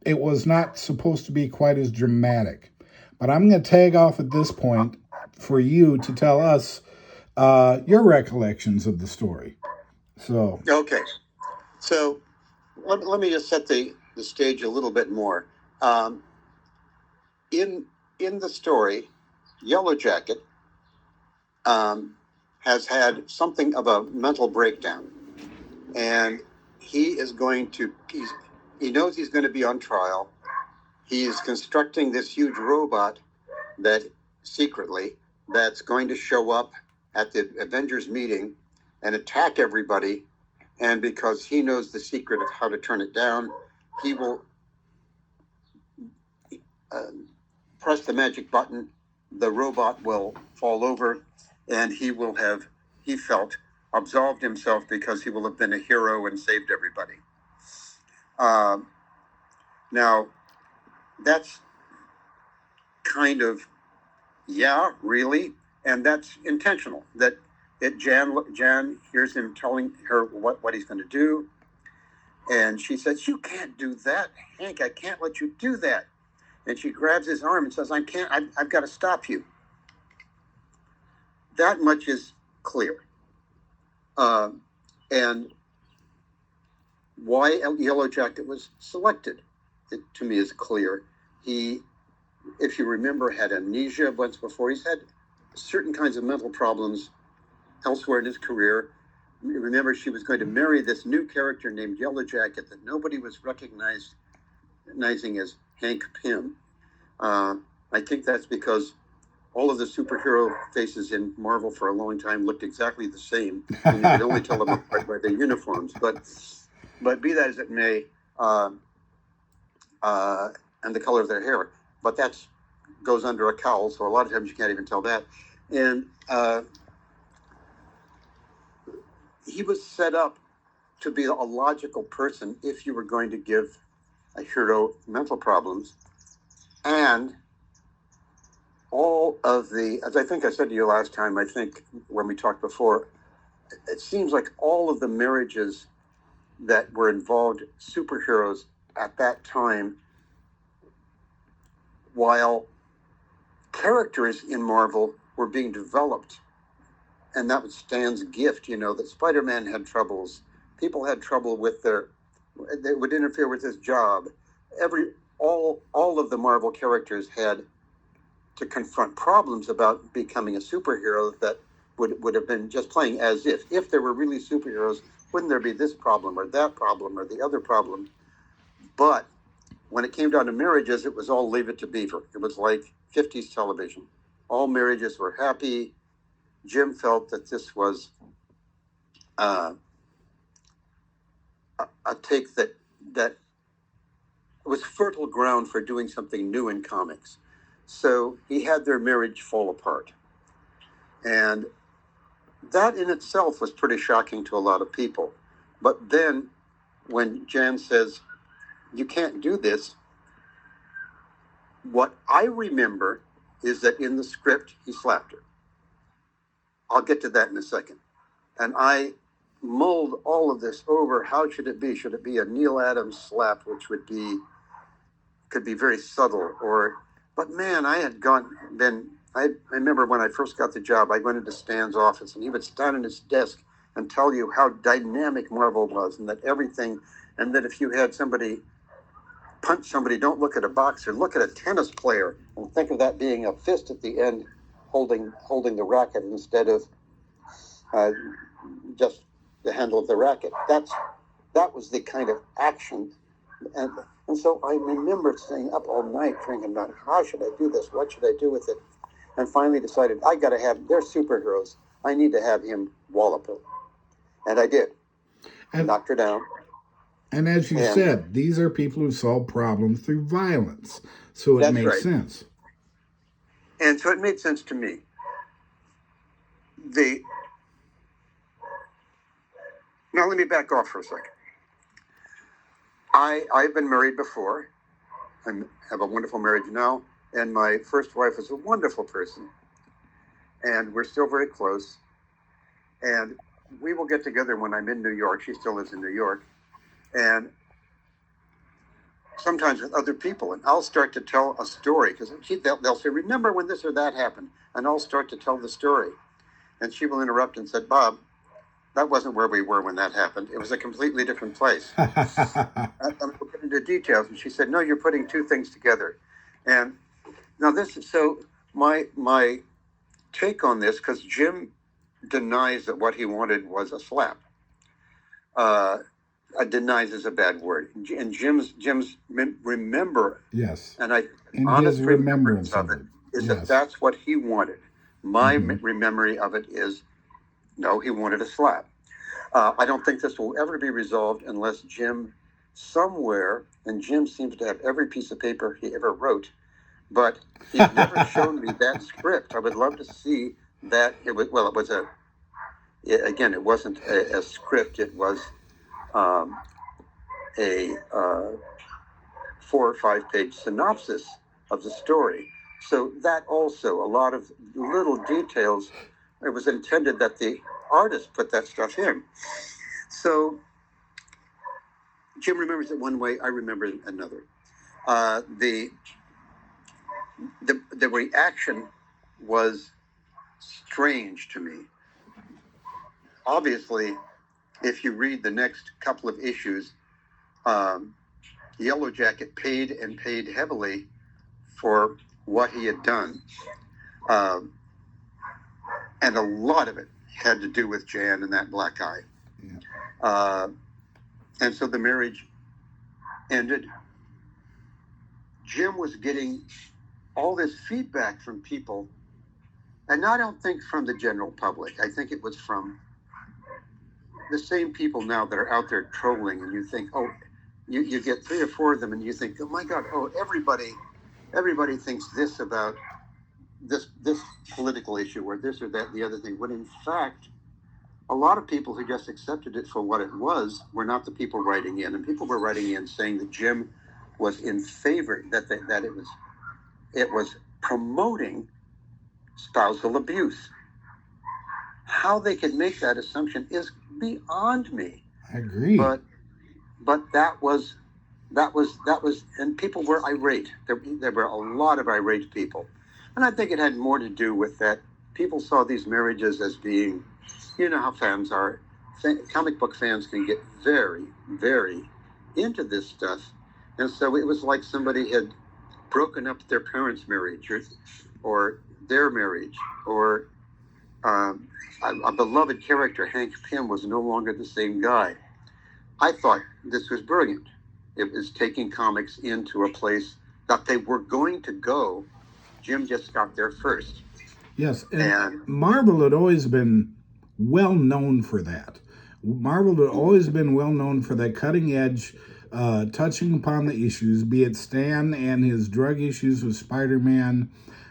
it was not supposed to be quite as dramatic. But I'm going to tag off at this point for you to tell us your recollections of the story. So okay, so let me just set the stage a little bit more. In the story, Yellowjacket has had something of a mental breakdown, and he knows he's going to be on trial. He is constructing this huge robot that secretly that's going to show up at the Avengers meeting and attack everybody. And because he knows the secret of how to turn it down, he will press the magic button, the robot will fall over, and he felt, absolved himself because he will have been a hero and saved everybody. Now, that's kind of, yeah, really, and that's intentional. That Jan hears him telling her what he's going to do, and she says, "You can't do that, Hank. I can't let you do that." And she grabs his arm and says, "I can't. I've got to stop you." That much is clear. And why Yellowjacket was selected, to me, is clear. He, if you remember, had amnesia once before. He's had certain kinds of mental problems elsewhere in his career. Remember, she was going to marry this new character named Yellowjacket that nobody was recognizing as Hank Pym. I think that's because all of the superhero faces in Marvel for a long time looked exactly the same, and you could only tell them apart by their uniforms. But be that as it may, and the color of their hair, but that goes under a cowl, so a lot of times you can't even tell that. And he was set up to be a logical person if you were going to give a hero mental problems. And all of the, as I think I said to you last time, I think when we talked before, it seems like all of the marriages that were involved superheroes at that time, while characters in Marvel were being developed, and that was Stan's gift, that Spider-Man had troubles. People had trouble with they would interfere with his job. All of the Marvel characters had to confront problems about becoming a superhero that would have been just playing as if there were really superheroes, wouldn't there be this problem or that problem or the other problem? But when it came down to marriages, it was all leave it to Beaver. It was like 50s television. All marriages were happy. Jim felt that this was a take that was fertile ground for doing something new in comics. So he had their marriage fall apart. And that in itself was pretty shocking to a lot of people. But then when Jan says, "You can't do this," what I remember is that in the script, he slapped her. I'll get to that in a second. And I mulled all of this over. How should it be? Should it be a Neil Adams slap, which could be very subtle, but man, I remember when I first got the job, I went into Stan's office and he would stand at his desk and tell you how dynamic Marvel was, and that if you had somebody punch somebody, don't look at a boxer, look at a tennis player, and think of that being a fist at the end holding the racket instead of just the handle of the racket. That was the kind of action. And so I remember staying up all night thinking about how should I do this? What should I do with it? And finally decided they're superheroes. I need to have him wallop her. And I did. And knocked her down. And as you said, these are people who solve problems through violence. So it makes sense. And so it made sense to me. Now let me back off for a second. I've been married before. I have a wonderful marriage now. And my first wife is a wonderful person. And we're still very close. And we will get together when I'm in New York. She still lives in New York. And sometimes with other people. And I'll start to tell a story. Because they'll say, "Remember when this or that happened?" And I'll start to tell the story. And she will interrupt and say, "Bob, that wasn't where we were when that happened. It was a completely different place." I'm going to get into details. And she said, "No, you're putting two things together." And now my take on this, because Jim denies that what he wanted was a slap. Denies is a bad word. And Jim's remember. Yes. And in honest his remembrance of it is that that's what he wanted. My memory of it is, no, he wanted a slap. I don't think this will ever be resolved unless Jim somewhere, and Jim seems to have every piece of paper he ever wrote, but he's never shown me that script. I would love to see that. It was, well, it was again, it wasn't a script. It was a 4 or 5 page synopsis of the story. So that also, a lot of little details, it was intended that the artist put that stuff in. So Jim remembers it one way, I remember it another. The reaction was strange to me. Obviously, if you read the next couple of issues, Yellowjacket paid heavily for what he had done. And a lot of it had to do with Jan and that black eye. Yeah. And so the marriage ended. Jim was getting all this feedback from people, and I don't think from the general public. I think it was from the same people now that are out there trolling, and you think, oh, you get 3 or 4 of them, and you think, oh my God, oh, everybody thinks this about this political issue or this or that, the other thing. When in fact, a lot of people who just accepted it for what it was were not the people writing in, and people were writing in saying that Jim was in favor, that it was promoting spousal abuse. How they could make that assumption is beyond me. I agree. But that was, and people were irate. There were a lot of irate people, and I think it had more to do with that. People saw these marriages as being, you know how fans are. Comic book fans can get very, very into this stuff, and so it was like somebody had broken up their parents' marriage, or their marriage, or a beloved character, Hank Pym, was no longer the same guy. I thought this was brilliant. It was taking comics into a place that they were going to go. Jim just got there first. Yes, and Marvel had always been well known for that. Marvel had always been well known for that cutting edge, touching upon the issues, be it Stan and his drug issues with Spider-Man,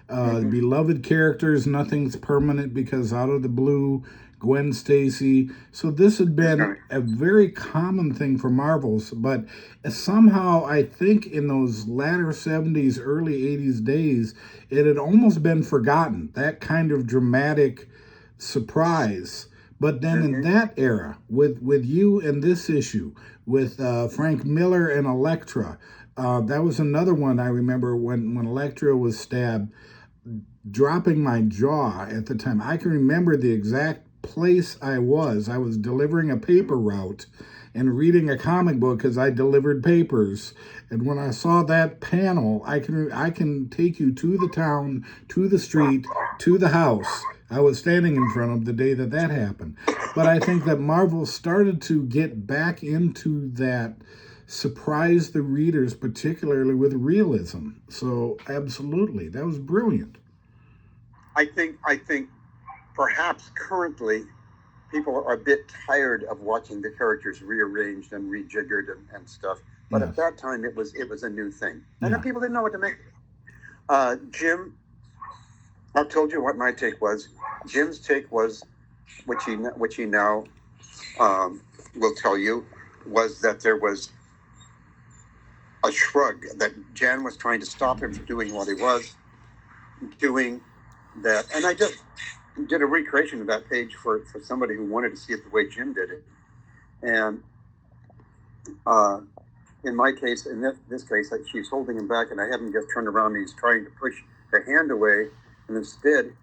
beloved characters, nothing's permanent because out of the blue, Gwen Stacy. So this had been a very common thing for Marvels, but somehow I think in those latter 70s, early 80s days, it had almost been forgotten, that kind of dramatic surprise. But then in that era, with you and this issue, with Frank Miller and Elektra, that was another one I remember when Elektra was stabbed, dropping my jaw at the time. I can remember the exact place I was. I was delivering a paper route and reading a comic book because I delivered papers. And when I saw that panel, I can take you to the town, to the street, to the house I was standing in front of the day that happened. But I think that Marvel started to get back into that, surprise the readers, particularly with realism. So absolutely, that was brilliant. I think perhaps currently people are a bit tired of watching the characters rearranged and rejiggered and stuff. But yes, at that time it was a new thing, and then people didn't know what to make. Jim, I told you what my take was. Jim's take was, which he now will tell you, was that there was a shrug, that Jan was trying to stop him from doing what he was doing. That, and I just did a recreation of that page for somebody who wanted to see it the way Jim did it. And in my case, in this case, she's holding him back, and I have him just turned around, and he's trying to push her hand away, and instead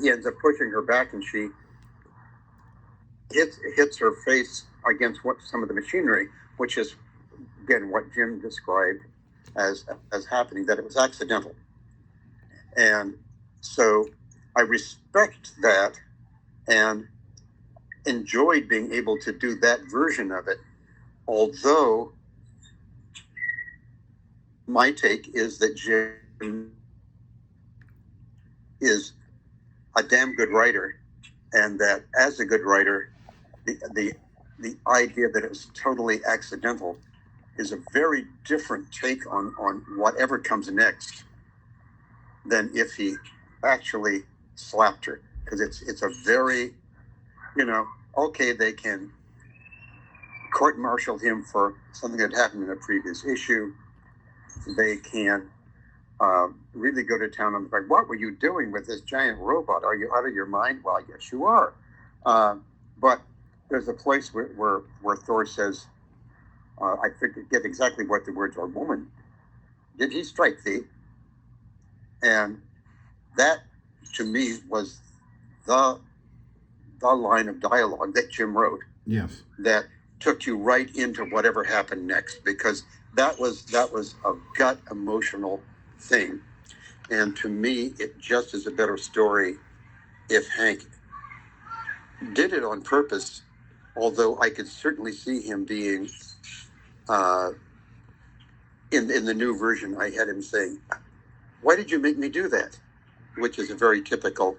he ends up pushing her back, and she hits her face against some of the machinery, which is again what Jim described as happening, that it was accidental. And so I respect that and enjoyed being able to do that version of it. Although my take is that Jim is a damn good writer, and that as a good writer, the idea that it was totally accidental is a very different take on whatever comes next than if he actually slapped her. Because it's a very, okay, they can court-martial him for something that happened in a previous issue. They can really go to town on the fact, what were you doing with this giant robot? Are you out of your mind? Well, yes, you are. But there's a place where Thor says, I forget exactly what the words are, woman, did he strike thee? And that, to me, was the line of dialogue that Jim wrote. Yes. That took you right into whatever happened next, because that was a gut emotional thing. And to me, it just is a better story if Hank did it on purpose, although I could certainly see him being, in the new version, I had him saying, why did you make me do that? Which is a very typical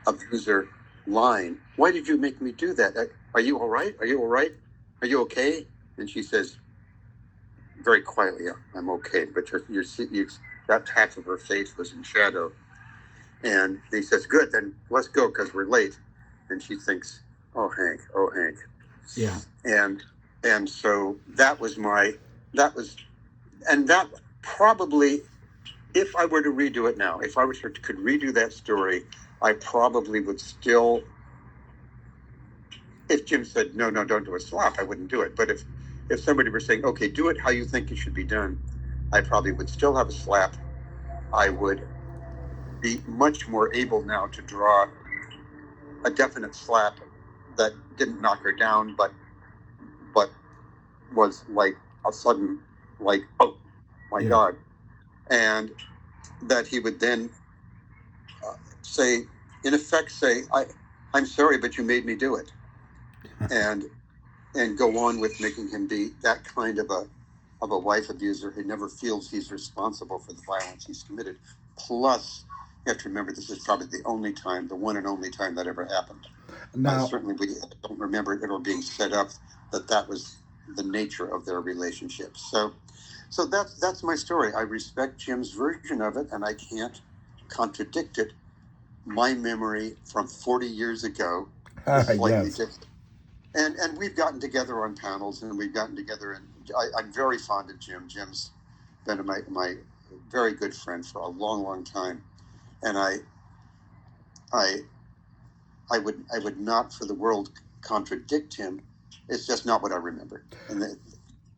abuser line. Why did you make me do that? Are you all right? Are you all right? Are you okay? And she says, very quietly, yeah, I'm okay. But that half of her face was in shadow. And he says, good, then let's go because we're late. And she thinks, oh, Hank. Yeah. And so that probably, if I were to redo it now, if I could redo that story, I probably would still, if Jim said, no, don't do a slap, I wouldn't do it. But if somebody were saying, okay, do it how you think it should be done, I probably would still have a slap. I would be much more able now to draw a definite slap that didn't knock her down, but was like a sudden, like, oh my God. And that he would then say, in effect, say, I'm sorry, but you made me do it. and go on with making him be that kind of a wife abuser who never feels he's responsible for the violence he's committed. Plus, you have to remember, this is probably the one and only time that ever happened. Now, certainly we don't remember it ever being set up that was the nature of their relationship. So that's my story. I respect Jim's version of it, and I can't contradict it. My memory from 40 years ago is slightly different. And we've gotten together on panels, and we've gotten together, and I'm very fond of Jim. Jim's been my very good friend for a long, long time, and I would not for the world contradict him. It's just not what I remember.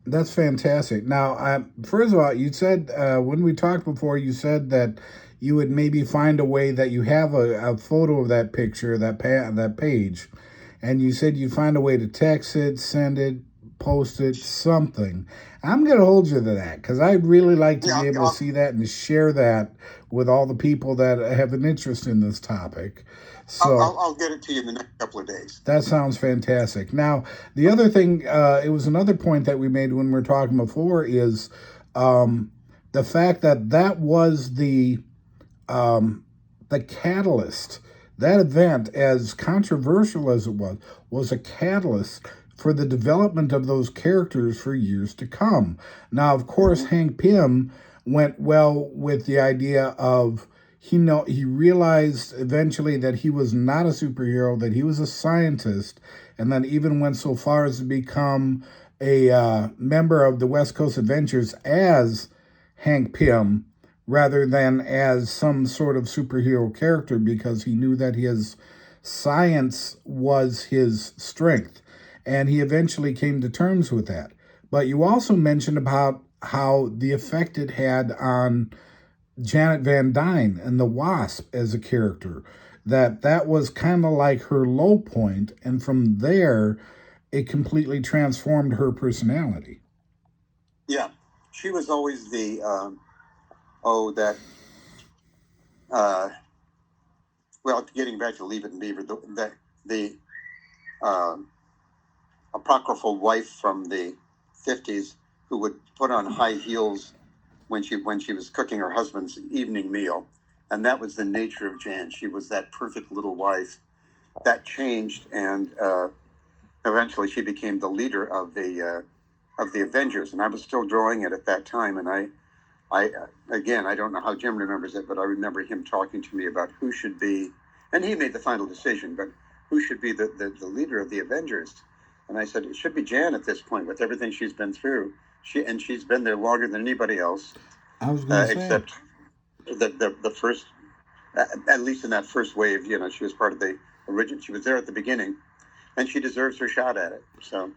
That's fantastic. Now, first of all, you said when we talked before, you said that you would maybe find a way that you have a photo of that picture, that page, and you said you'd find a way to text it, send it, post it, something. I'm going to hold you to that, because I'd really like to be able to see that and share that with all the people that have an interest in this topic. So I'll get it to you in the next couple of days. That sounds fantastic. Now, the other thing, it was another point that we made when we were talking before, is the fact that was the catalyst. That event, as controversial as it was a catalyst for the development of those characters for years to come. Now, of course, Hank Pym went well with the idea of, he realized eventually that he was not a superhero, that he was a scientist, and then even went so far as to become a member of the West Coast Avengers as Hank Pym, rather than as some sort of superhero character, because he knew that his science was his strength. And he eventually came to terms with that. But you also mentioned about how the effect it had on Janet Van Dyne and the Wasp as a character, that was kind of like her low point, and from there it completely transformed her personality. Yeah, she was always the getting back to Leave It and Beaver, the apocryphal wife from the 50s who would put on high heels when she was cooking her husband's evening meal. And that was the nature of Jan. She was that perfect little wife. That changed, and eventually she became the leader of the of the Avengers, and I was still drawing it at that time. And I again, I don't know how Jim remembers it, but I remember him talking to me about who should be, and he made the final decision, but who should be the leader of the Avengers. And I said, it should be Jan at this point with everything she's been through. She's been there longer than anybody else. I was going to say. Except the first, at least in that first wave, she was part of the original. She was there at the beginning, and she deserves her shot at it. So.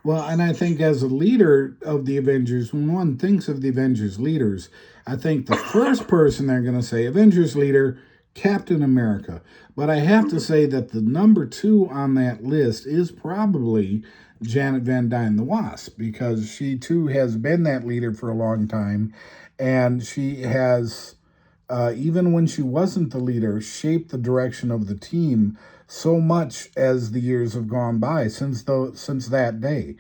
Well, and I think as a leader of the Avengers, when one thinks of the Avengers leaders, I think the first person they're going to say, Avengers leader, Captain America. But I have to say that the number 2 on that list is probably Janet Van Dyne, the Wasp, because she too has been that leader for a long time, and she has, even when she wasn't the leader, shaped the direction of the team so much as the years have gone by since that day.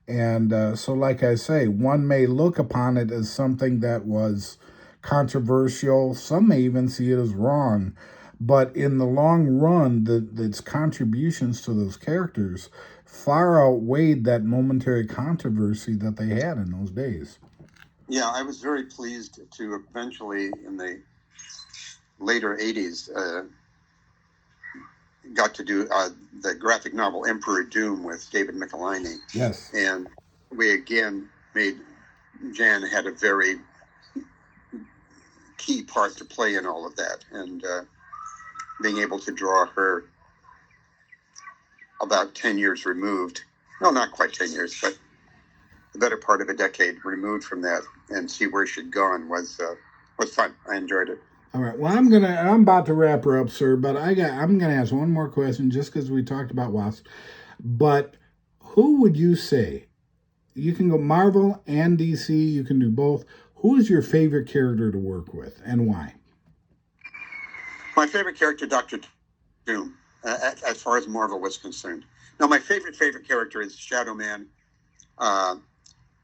And so, like I say, one may look upon it as something that was controversial. Some may even see it as wrong. But in the long run, its contributions to those characters far outweighed that momentary controversy that they had in those days. Yeah, I was very pleased to eventually, in the later 80s, got to do the graphic novel Emperor Doom with David Michelinie. Yes. And we again Jan had a very key part to play in all of that. And being able to draw her about 10 years removed, no, not quite 10 years, but the better part of a decade removed from that, and see where she'd gone was fun. I enjoyed it. All right. Well, I'm about to wrap her up, sir, but I'm gonna ask one more question just because we talked about Wasp. But who would you say? You can go Marvel and DC. You can do both. Who is your favorite character to work with, and why? My favorite character, Dr. Doom, as far as Marvel was concerned. Now, my favorite character is Shadow Man.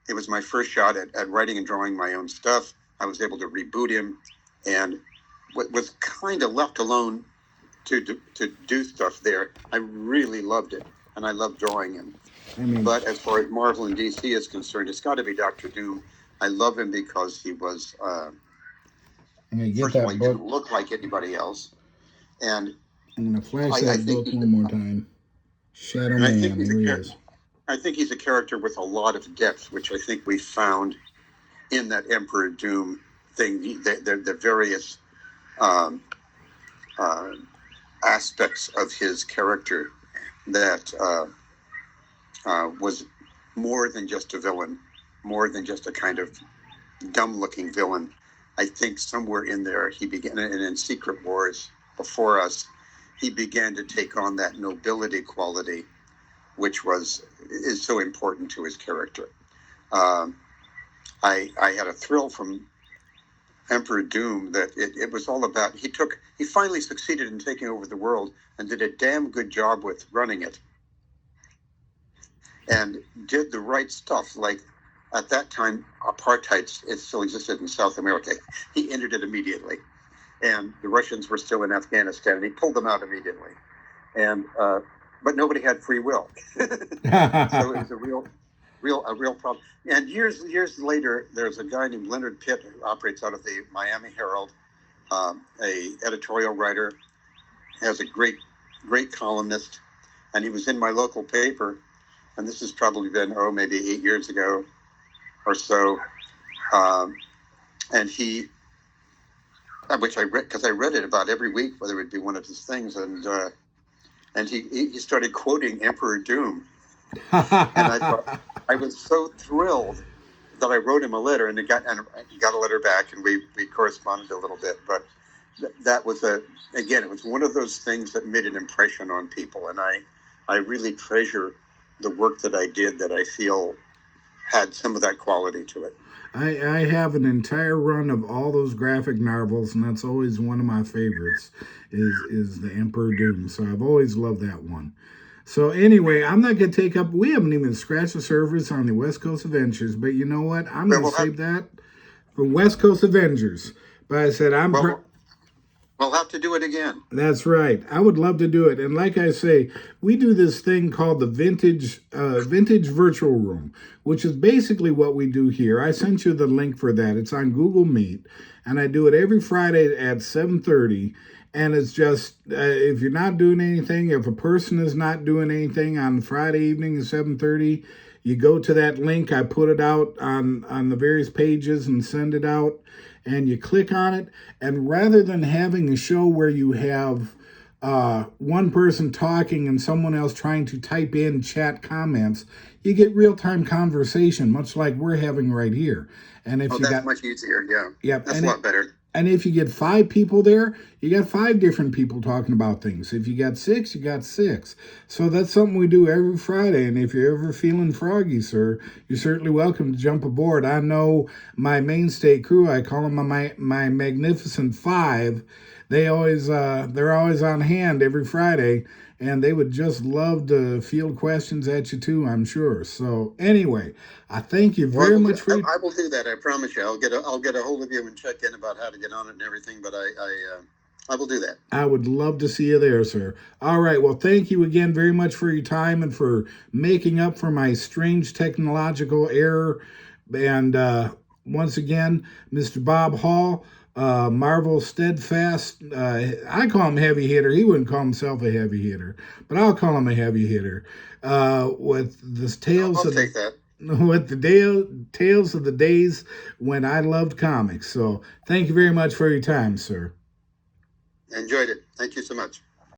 It was my first shot at writing and drawing my own stuff. I was able to reboot him, and was kind of left alone to do stuff there. I really loved it, and I loved drawing him. But as far as Marvel and DC is concerned, it's got to be Dr. Doom. I love him because he was, first of all, he didn't look like anybody else. And I'm going to flash that book one more time. Shadow Man, here he is. I think he's a character with a lot of depth, which I think we found in that Emperor Doom thing, the various aspects of his character that was more than just a villain, more than just a kind of dumb-looking villain. I think somewhere in there he began, and in Secret Wars before us, he began to take on that nobility quality, which is so important to his character. I had a thrill from Emperor Doom that it was all about, he finally succeeded in taking over the world and did a damn good job with running it, and did the right stuff. Like at that time, apartheid, it still existed in South America. He ended it immediately, and the Russians were still in Afghanistan, and he pulled them out immediately. And but nobody had free will, so it was a real problem. And years later, there's a guy named Leonard Pitt who operates out of the Miami Herald, a editorial writer, has a great columnist, and he was in my local paper, and this has probably been maybe 8 years ago or so, and he, which I read because I read it about every week, whether it would be one of his things, and he started quoting Emperor Doom. And I thought, I was so thrilled that I wrote him a letter, and he got a letter back, and we corresponded a little bit. But that was it was one of those things that made an impression on people, and I really treasure the work that I did, that I feel had some of that quality to it. I have an entire run of all those graphic novels, and that's always one of my favorites, is the Emperor Doom. So I've always loved that one. So anyway, I'm not going to take up, we haven't even scratched the surface on the West Coast Avengers, but you know what? I'm going to save that for West Coast Avengers. But I said, We'll have to do it again. That's right. I would love to do it. And like I say, we do this thing called the vintage virtual room, which is basically what we do here. I sent you the link for that. It's on Google Meet, and I do it every Friday at 7:30. And it's just if you're not doing anything, if a person is not doing anything on Friday evening at 7:30, you go to that link. I put it out on the various pages and send it out, and you click on it. And rather than having a show where you have one person talking and someone else trying to type in chat comments, you get real-time conversation, much like we're having right here. And if that's much easier. Yeah. Yep, That's a lot better. and if you get 5 people there, you got 5 different people talking about things. If you got 6, you got 6. So that's something we do every Friday. And if you're ever feeling froggy, sir, you're certainly welcome to jump aboard. I know my mainstay crew, I call them my magnificent 5. They're always on hand every Friday, and they would just love to field questions at you too, I'm sure. So anyway, I thank you very much for. I will do that. I promise you. I'll get a hold of you and check in about how to get on it and everything. But I will do that. I would love to see you there, sir. All right. Well, thank you again very much for your time and for making up for my strange technological error. And once again, Mr. Bob Hall. Marvel Steadfast. I call him heavy hitter. He wouldn't call himself a heavy hitter, but I'll call him a heavy hitter. With the tales I'll take that. With the tales of the days when I loved comics. So thank you very much for your time, sir. Enjoyed it. Thank you so much.